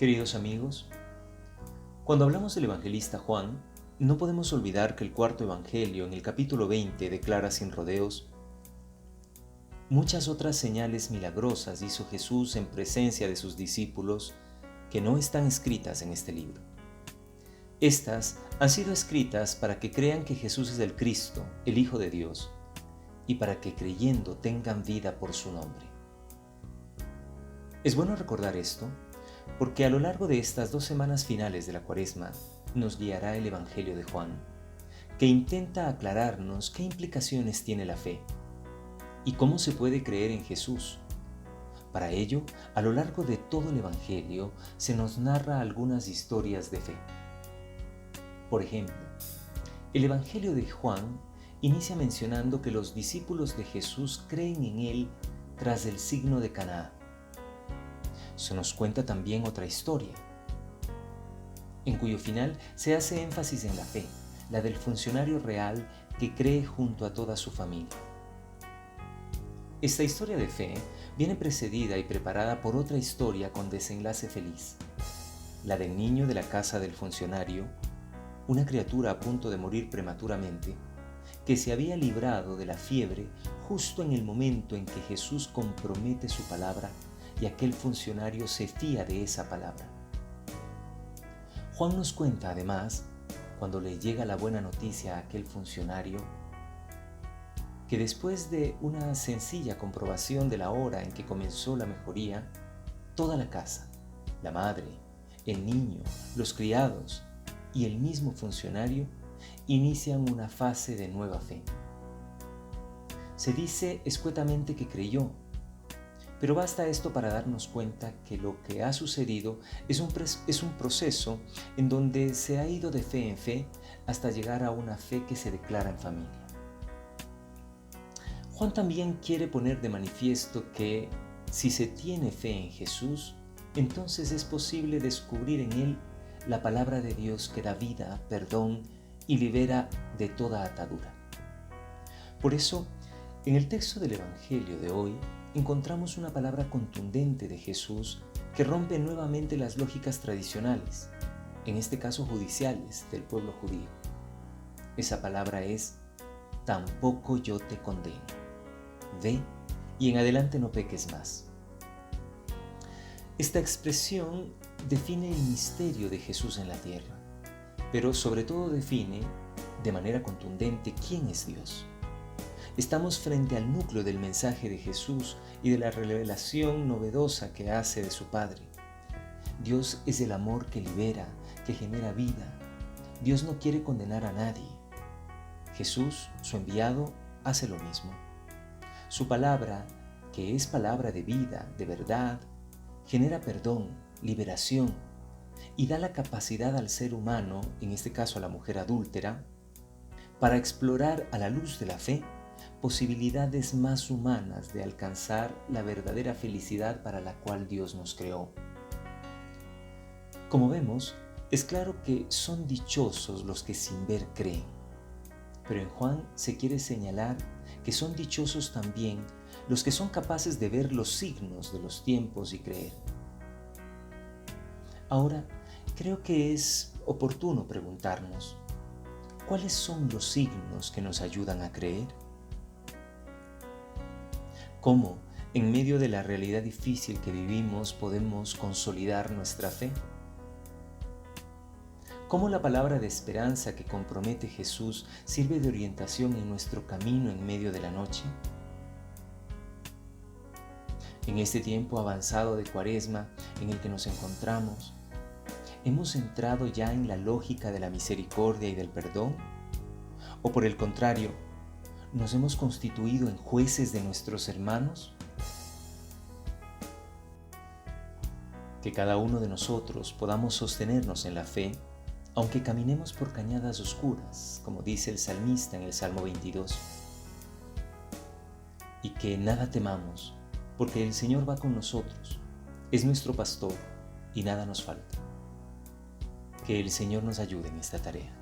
Queridos amigos, cuando hablamos del evangelista Juan, no podemos olvidar que el cuarto evangelio, en el capítulo 20, declara sin rodeos: muchas otras señales milagrosas hizo Jesús en presencia de sus discípulos que no están escritas en este libro. Estas han sido escritas para que crean que Jesús es el Cristo, el Hijo de Dios, y para que creyendo tengan vida por su nombre. Es bueno recordar esto, porque a lo largo de estas 2 semanas finales de la Cuaresma nos guiará el Evangelio de Juan, que intenta aclararnos qué implicaciones tiene la fe y cómo se puede creer en Jesús. Para ello, a lo largo de todo el Evangelio se nos narra algunas historias de fe. Por ejemplo, el Evangelio de Juan inicia mencionando que los discípulos de Jesús creen en él tras el signo de Caná. Se nos cuenta también otra historia, en cuyo final se hace énfasis en la fe, la del funcionario real que cree junto a toda su familia. Esta historia de fe viene precedida y preparada por otra historia con desenlace feliz, la del niño de la casa del funcionario, una criatura a punto de morir prematuramente, que se había librado de la fiebre justo en el momento en que Jesús compromete su palabra y aquel funcionario se fía de esa palabra. Juan nos cuenta además, cuando le llega la buena noticia a aquel funcionario, que después de una sencilla comprobación de la hora en que comenzó la mejoría, toda la casa, la madre, el niño, los criados y el mismo funcionario inician una fase de nueva fe. Se dice escuetamente que creyó, pero basta esto para darnos cuenta que lo que ha sucedido es un proceso en donde se ha ido de fe en fe hasta llegar a una fe que se declara en familia. Juan también quiere poner de manifiesto que si se tiene fe en Jesús, entonces es posible descubrir en él la palabra de Dios que da vida, perdón y libera de toda atadura. Por eso, en el texto del Evangelio de hoy, encontramos una palabra contundente de Jesús que rompe nuevamente las lógicas tradicionales, en este caso judiciales, del pueblo judío. Esa palabra es: tampoco yo te condeno. Ve y en adelante no peques más. Esta expresión define el misterio de Jesús en la tierra, pero sobre todo define de manera contundente quién es Dios. Estamos frente al núcleo del mensaje de Jesús y de la revelación novedosa que hace de su Padre. Dios es el amor que libera, que genera vida. Dios no quiere condenar a nadie. Jesús, su enviado, hace lo mismo. Su palabra, que es palabra de vida, de verdad, genera perdón, liberación y da la capacidad al ser humano, en este caso a la mujer adúltera, para explorar a la luz de la fe posibilidades más humanas de alcanzar la verdadera felicidad para la cual Dios nos creó. Como vemos, es claro que son dichosos los que sin ver creen, pero en Juan se quiere señalar que son dichosos también los que son capaces de ver los signos de los tiempos y creer. Ahora, creo que es oportuno preguntarnos: ¿cuáles son los signos que nos ayudan a creer? ¿Cómo, en medio de la realidad difícil que vivimos, podemos consolidar nuestra fe? ¿Cómo la palabra de esperanza que compromete Jesús sirve de orientación en nuestro camino en medio de la noche? En este tiempo avanzado de Cuaresma en el que nos encontramos, ¿hemos entrado ya en la lógica de la misericordia y del perdón? ¿O por el contrario, nos hemos constituido en jueces de nuestros hermanos? Que cada uno de nosotros podamos sostenernos en la fe, aunque caminemos por cañadas oscuras, como dice el salmista en el Salmo 22. Y que nada temamos, porque el Señor va con nosotros, es nuestro pastor y nada nos falta. Que el Señor nos ayude en esta tarea.